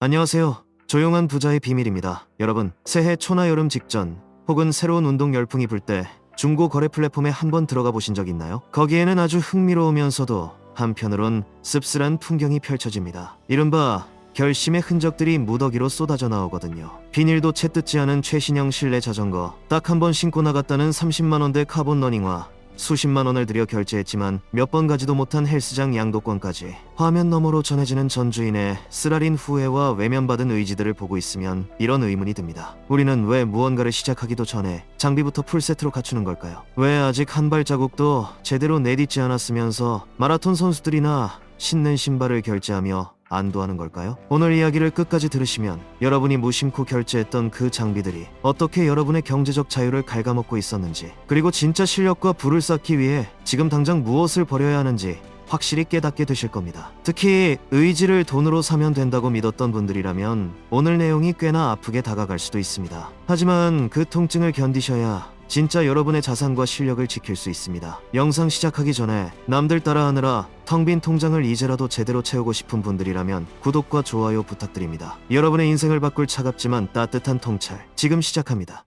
안녕하세요. 조용한 부자의 비밀입니다. 여러분, 새해 초나 여름 직전 혹은 새로운 운동 열풍이 불 때 중고 거래 플랫폼에 한번 들어가 보신 적 있나요? 거기에는 아주 흥미로우면서도 한편으론 씁쓸한 풍경이 펼쳐집니다. 이른바 결심의 흔적들이 무더기로 쏟아져 나오거든요. 비닐도 채 뜯지 않은 최신형 실내 자전거, 딱 한 번 신고 나갔다는 30만 원대 카본 러닝화, 수십만 원을 들여 결제했지만 몇 번 가지도 못한 헬스장 양도권까지. 화면 너머로 전해지는 전주인의 쓰라린 후회와 외면받은 의지들을 보고 있으면 이런 의문이 듭니다. 우리는 왜 무언가를 시작하기도 전에 장비부터 풀세트로 갖추는 걸까요? 왜 아직 한 발자국도 제대로 내딛지 않았으면서 마라톤 선수들이나 신는 신발을 결제하며 안도하는 걸까요? 오늘 이야기를 끝까지 들으시면 여러분이 무심코 결제했던 그 장비들이 어떻게 여러분의 경제적 자유를 갉아먹고 있었는지, 그리고 진짜 실력과 부를 쌓기 위해 지금 당장 무엇을 버려야 하는지 확실히 깨닫게 되실 겁니다. 특히 의지를 돈으로 사면 된다고 믿었던 분들이라면 오늘 내용이 꽤나 아프게 다가갈 수도 있습니다. 하지만 그 통증을 견디셔야 진짜 여러분의 자산과 실력을 지킬 수 있습니다. 영상 시작하기 전에 남들 따라하느라 텅 빈 통장을 이제라도 제대로 채우고 싶은 분들이라면 구독과 좋아요 부탁드립니다. 여러분의 인생을 바꿀 차갑지만 따뜻한 통찰, 지금 시작합니다.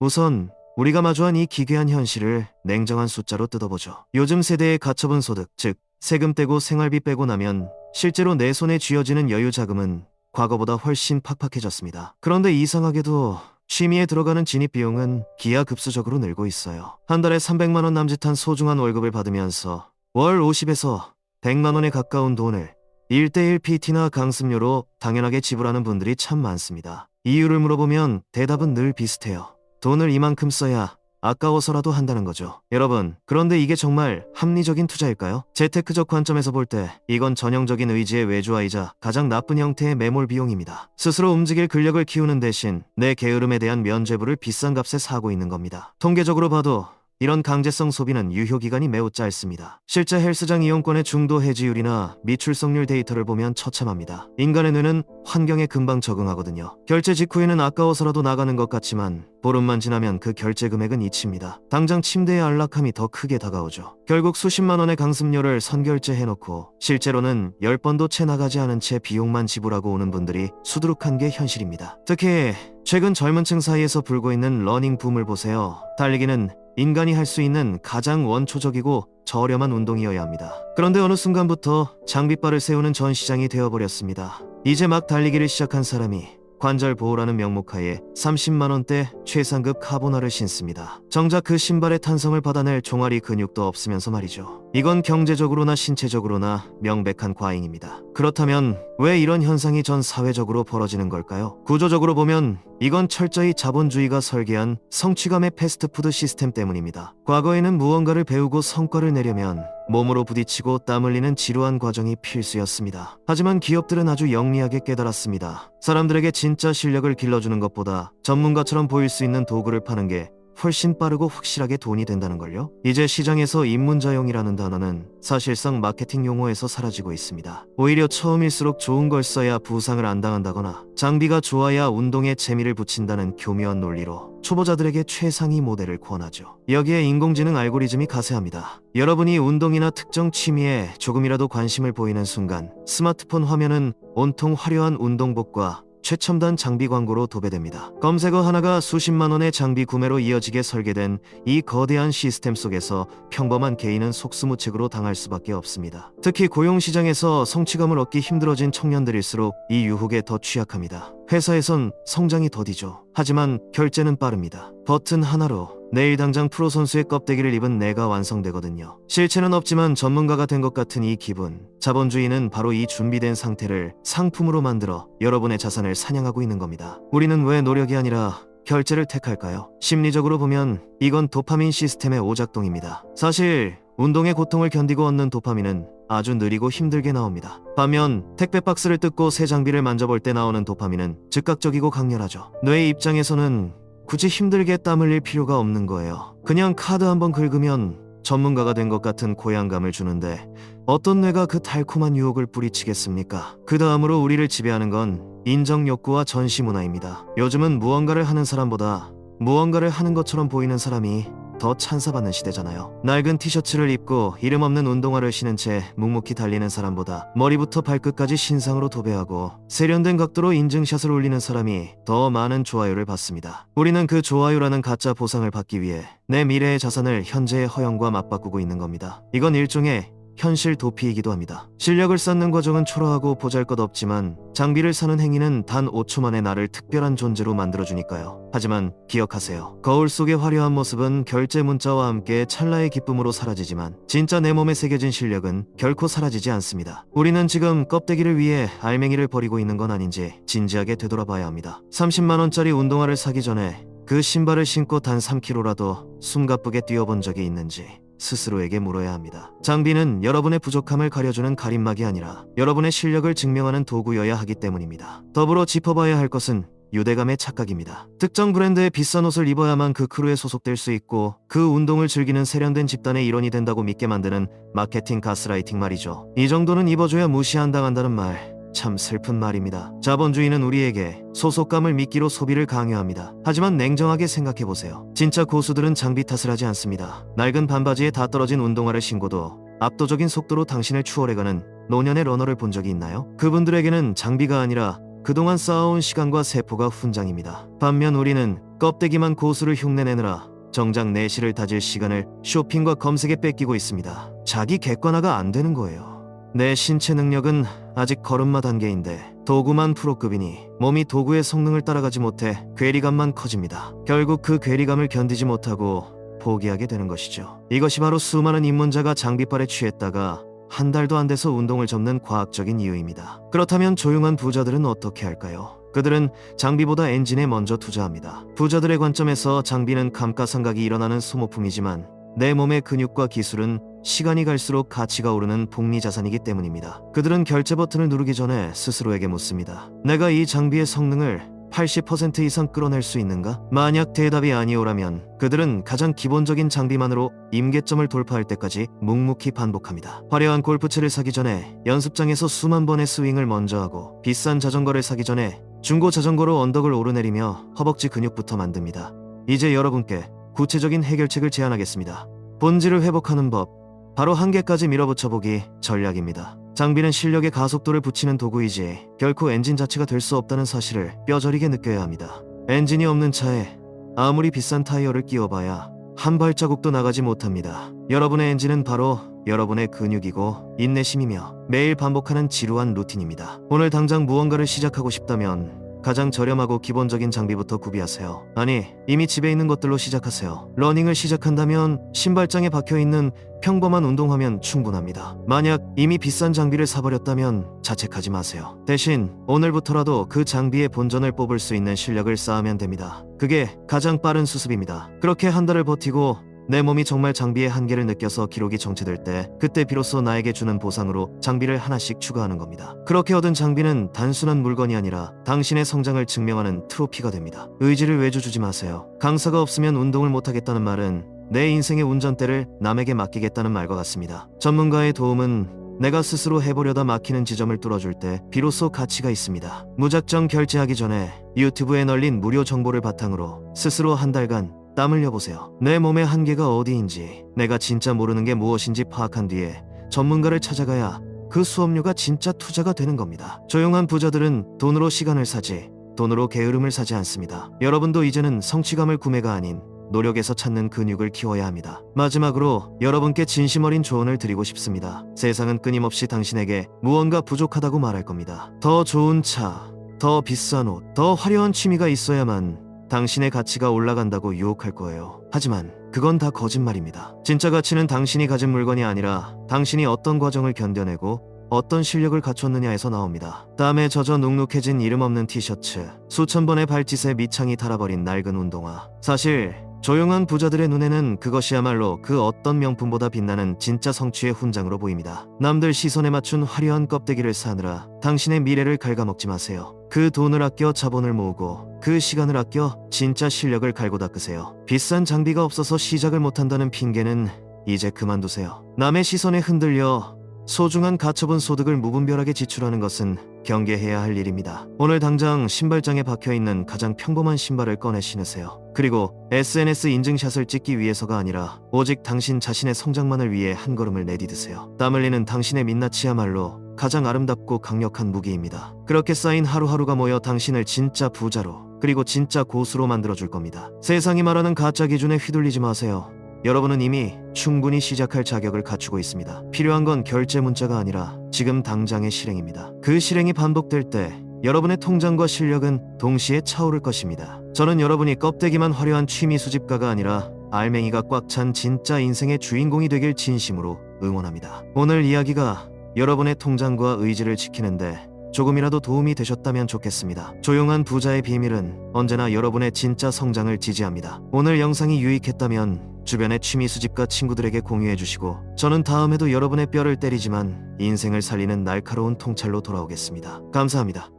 우선 우리가 마주한 이 기괴한 현실을 냉정한 숫자로 뜯어보죠. 요즘 세대의 가처분 소득, 즉 세금 떼고 생활비 빼고 나면 실제로 내 손에 쥐어지는 여유 자금은 과거보다 훨씬 팍팍해졌습니다. 그런데 이상하게도 취미에 들어가는 진입 비용은 기하급수적으로 늘고 있어요. 한 달에 300만 원 남짓한 소중한 월급을 받으면서 월 50에서 100만 원에 가까운 돈을 1:1 PT나 강습료로 당연하게 지불하는 분들이 참 많습니다. 이유를 물어보면 대답은 늘 비슷해요. 돈을 이만큼 써야 아까워서라도 한다는 거죠. 여러분, 그런데 이게 정말 합리적인 투자일까요? 재테크적 관점에서 볼 때 이건 전형적인 의지의 외주화이자 가장 나쁜 형태의 매몰 비용입니다. 스스로 움직일 근력을 키우는 대신 내 게으름에 대한 면죄부를 비싼 값에 사고 있는 겁니다. 통계적으로 봐도 이런 강제성 소비는 유효기간이 매우 짧습니다. 실제 헬스장 이용권의 중도 해지율이나 미출석률 데이터를 보면 처참합니다. 인간의 뇌는 환경에 금방 적응하거든요. 결제 직후에는 아까워서라도 나가는 것 같지만 보름만 지나면 그 결제 금액은 잊힙니다. 당장 침대의 안락함이 더 크게 다가오죠. 결국 수십만 원의 강습료를 선결제해놓고 실제로는 10번도 채 나가지 않은 채 비용만 지불하고 오는 분들이 수두룩한 게 현실입니다. 특히 최근 젊은 층 사이에서 불고 있는 러닝 붐을 보세요. 달리기는 인간이 할 수 있는 가장 원초적이고 저렴한 운동이어야 합니다. 그런데 어느 순간부터 장비빨을 세우는 전 시장이 되어버렸습니다. 이제 막 달리기를 시작한 사람이 관절 보호라는 명목하에 30만 원대 최상급 카보나를 신습니다. 정작 그 신발의 탄성을 받아낼 종아리 근육도 없으면서 말이죠. 이건 경제적으로나 신체적으로나 명백한 과잉입니다. 그렇다면 왜 이런 현상이 전 사회적으로 벌어지는 걸까요? 구조적으로 보면 이건 철저히 자본주의가 설계한 성취감의 패스트푸드 시스템 때문입니다. 과거에는 무언가를 배우고 성과를 내려면 몸으로 부딪히고 땀 흘리는 지루한 과정이 필수였습니다. 하지만 기업들은 아주 영리하게 깨달았습니다. 사람들에게 진짜 실력을 길러주는 것보다 전문가처럼 보일 수 있는 도구를 파는 게 훨씬 빠르고 확실하게 돈이 된다는 걸요. 이제 시장에서 입문자용이라는 단어는 사실상 마케팅 용어에서 사라지고 있습니다. 오히려 처음일수록 좋은 걸 써야 부상을 안 당한다거나 장비가 좋아야 운동에 재미를 붙인다는 교묘한 논리로 초보자들에게 최상위 모델을 권하죠. 여기에 인공지능 알고리즘이 가세합니다. 여러분이 운동이나 특정 취미에 조금이라도 관심을 보이는 순간 스마트폰 화면은 온통 화려한 운동복과 최첨단 장비 광고로 도배됩니다. 검색어 하나가 수십만 원의 장비 구매로 이어지게 설계된 이 거대한 시스템 속에서 평범한 개인은 속수무책으로 당할 수밖에 없습니다. 특히 고용시장에서 성취감을 얻기 힘들어진 청년들일수록 이 유혹에 더 취약합니다. 회사에선 성장이 더디죠. 하지만 결제는 빠릅니다. 버튼 하나로 내일 당장 프로 선수의 껍데기를 입은 내가 완성되거든요. 실체는 없지만 전문가가 된 것 같은 이 기분. 자본주의는 바로 이 준비된 상태를 상품으로 만들어 여러분의 자산을 사냥하고 있는 겁니다. 우리는 왜 노력이 아니라 결제를 택할까요? 심리적으로 보면 이건 도파민 시스템의 오작동입니다. 사실 운동의 고통을 견디고 얻는 도파민은 아주 느리고 힘들게 나옵니다. 반면 택배 박스를 뜯고 새 장비를 만져볼 때 나오는 도파민은 즉각적이고 강렬하죠. 뇌의 입장에서는 굳이 힘들게 땀 흘릴 필요가 없는 거예요. 그냥 카드 한번 긁으면 전문가가 된 것 같은 고향감을 주는데 어떤 뇌가 그 달콤한 유혹을 뿌리치겠습니까? 그 다음으로 우리를 지배하는 건 인정 욕구와 전시 문화입니다. 요즘은 무언가를 하는 사람보다 무언가를 하는 것처럼 보이는 사람이 더 찬사받는 시대잖아요. 낡은 티셔츠를 입고 이름 없는 운동화를 신은 채 묵묵히 달리는 사람보다 머리부터 발끝까지 신상으로 도배하고 세련된 각도로 인증샷을 올리는 사람이 더 많은 좋아요를 받습니다. 우리는 그 좋아요라는 가짜 보상을 받기 위해 내 미래의 자산을 현재의 허영과 맞바꾸고 있는 겁니다. 이건 일종의 현실 도피이기도 합니다. 실력을 쌓는 과정은 초라하고 보잘것없지만 장비를 사는 행위는 단 5초 만에 나를 특별한 존재로 만들어주니까요. 하지만 기억하세요. 거울 속의 화려한 모습은 결제 문자와 함께 찰나의 기쁨으로 사라지지만 진짜 내 몸에 새겨진 실력은 결코 사라지지 않습니다. 우리는 지금 껍데기를 위해 알맹이를 버리고 있는 건 아닌지 진지하게 되돌아봐야 합니다. 30만원짜리 운동화를 사기 전에 그 신발을 신고 단 3km라도 숨가쁘게 뛰어본 적이 있는지 스스로에게 물어야 합니다. 장비는 여러분의 부족함을 가려주는 가림막이 아니라 여러분의 실력을 증명하는 도구여야 하기 때문입니다. 더불어 짚어봐야 할 것은 유대감의 착각입니다. 특정 브랜드의 비싼 옷을 입어야만 그 크루에 소속될 수 있고 그 운동을 즐기는 세련된 집단의 일원이 된다고 믿게 만드는 마케팅 가스라이팅 말이죠. 이 정도는 입어줘야 무시 안 당한다는 말, 참 슬픈 말입니다. 자본주의는 우리에게 소속감을 미끼로 소비를 강요합니다. 하지만 냉정하게 생각해보세요. 진짜 고수들은 장비 탓을 하지 않습니다. 낡은 반바지에 다 떨어진 운동화를 신고도 압도적인 속도로 당신을 추월해가는 노년의 러너를 본 적이 있나요? 그분들에게는 장비가 아니라 그동안 쌓아온 시간과 세포가 훈장입니다. 반면 우리는 껍데기만 고수를 흉내내느라 정작 내실을 다질 시간을 쇼핑과 검색에 뺏기고 있습니다. 자기 객관화가 안 되는 거예요. 내 신체 능력은 아직 걸음마 단계인데 도구만 프로급이니 몸이 도구의 성능을 따라가지 못해 괴리감만 커집니다. 결국 그 괴리감을 견디지 못하고 포기하게 되는 것이죠. 이것이 바로 수많은 입문자가 장비빨에 취했다가 한 달도 안 돼서 운동을 접는 과학적인 이유입니다. 그렇다면 조용한 부자들은 어떻게 할까요? 그들은 장비보다 엔진에 먼저 투자합니다. 부자들의 관점에서 장비는 감가상각이 일어나는 소모품이지만 내 몸의 근육과 기술은 시간이 갈수록 가치가 오르는 복리자산이기 때문입니다. 그들은 결제 버튼을 누르기 전에 스스로에게 묻습니다. 내가 이 장비의 성능을 80% 이상 끌어낼 수 있는가? 만약 대답이 아니오라면 그들은 가장 기본적인 장비만으로 임계점을 돌파할 때까지 묵묵히 반복합니다. 화려한 골프채를 사기 전에 연습장에서 수만 번의 스윙을 먼저 하고 비싼 자전거를 사기 전에 중고 자전거로 언덕을 오르내리며 허벅지 근육부터 만듭니다. 이제 여러분께 구체적인 해결책을 제안하겠습니다. 본질을 회복하는 법, 바로 한계까지 밀어붙여보기 전략입니다. 장비는 실력의 가속도를 붙이는 도구이지 결코 엔진 자체가 될 수 없다는 사실을 뼈저리게 느껴야 합니다. 엔진이 없는 차에 아무리 비싼 타이어를 끼워봐야 한 발자국도 나가지 못합니다. 여러분의 엔진은 바로 여러분의 근육이고 인내심이며 매일 반복하는 지루한 루틴입니다. 오늘 당장 무언가를 시작하고 싶다면 가장 저렴하고 기본적인 장비부터 구비하세요. 아니, 이미 집에 있는 것들로 시작하세요. 러닝을 시작한다면 신발장에 박혀있는 평범한 운동화면 충분합니다. 만약 이미 비싼 장비를 사버렸다면 자책하지 마세요. 대신 오늘부터라도 그 장비의 본전을 뽑을 수 있는 실력을 쌓으면 됩니다. 그게 가장 빠른 수습입니다. 그렇게 한 달을 버티고 내 몸이 정말 장비의 한계를 느껴서 기록이 정체될 때 그때 비로소 나에게 주는 보상으로 장비를 하나씩 추가하는 겁니다. 그렇게 얻은 장비는 단순한 물건이 아니라 당신의 성장을 증명하는 트로피가 됩니다. 의지를 외주주지 마세요. 강사가 없으면 운동을 못하겠다는 말은 내 인생의 운전대를 남에게 맡기겠다는 말과 같습니다. 전문가의 도움은 내가 스스로 해보려다 막히는 지점을 뚫어줄 때 비로소 가치가 있습니다. 무작정 결제하기 전에 유튜브에 널린 무료 정보를 바탕으로 스스로 한 달간 땀 흘려보세요. 내 몸의 한계가 어디인지, 내가 진짜 모르는 게 무엇인지 파악한 뒤에 전문가를 찾아가야 그 수업료가 진짜 투자가 되는 겁니다. 조용한 부자들은 돈으로 시간을 사지 돈으로 게으름을 사지 않습니다. 여러분도 이제는 성취감을 구매가 아닌 노력에서 찾는 근육을 키워야 합니다. 마지막으로 여러분께 진심 어린 조언을 드리고 싶습니다. 세상은 끊임없이 당신에게 무언가 부족하다고 말할 겁니다. 더 좋은 차, 더 비싼 옷, 더 화려한 취미가 있어야만 당신의 가치가 올라간다고 유혹할 거예요. 하지만 그건 다 거짓말입니다. 진짜 가치는 당신이 가진 물건이 아니라 당신이 어떤 과정을 견뎌내고 어떤 실력을 갖췄느냐에서 나옵니다. 땀에 젖어 눅눅해진 이름 없는 티셔츠, 수천 번의 발짓에 밑창이 달아버린 낡은 운동화. 사실 조용한 부자들의 눈에는 그것이야말로 그 어떤 명품보다 빛나는 진짜 성취의 훈장으로 보입니다. 남들 시선에 맞춘 화려한 껍데기를 사느라 당신의 미래를 갉아먹지 마세요. 그 돈을 아껴 자본을 모으고 그 시간을 아껴 진짜 실력을 갈고 닦으세요. 비싼 장비가 없어서 시작을 못한다는 핑계는 이제 그만두세요. 남의 시선에 흔들려 소중한 가처분 소득을 무분별하게 지출하는 것은 경계해야 할 일입니다. 오늘 당장 신발장에 박혀있는 가장 평범한 신발을 꺼내 신으세요. 그리고 SNS 인증샷을 찍기 위해서가 아니라 오직 당신 자신의 성장만을 위해 한 걸음을 내디드세요. 땀 흘리는 당신의 민낯이야말로 가장 아름답고 강력한 무기입니다. 그렇게 쌓인 하루하루가 모여 당신을 진짜 부자로, 그리고 진짜 고수로 만들어줄 겁니다. 세상이 말하는 가짜 기준에 휘둘리지 마세요. 여러분은 이미 충분히 시작할 자격을 갖추고 있습니다. 필요한 건 결제 문자가 아니라 지금 당장의 실행입니다. 그 실행이 반복될 때 여러분의 통장과 실력은 동시에 차오를 것입니다. 저는 여러분이 껍데기만 화려한 취미 수집가가 아니라 알맹이가 꽉 찬 진짜 인생의 주인공이 되길 진심으로 응원합니다. 오늘 이야기가 여러분의 통장과 의지를 지키는데 조금이라도 도움이 되셨다면 좋겠습니다. 조용한 부자의 비밀은 언제나 여러분의 진짜 성장을 지지합니다. 오늘 영상이 유익했다면 주변의 취미 수집가 친구들에게 공유해주시고, 저는 다음에도 여러분의 뼈를 때리지만 인생을 살리는 날카로운 통찰로 돌아오겠습니다. 감사합니다.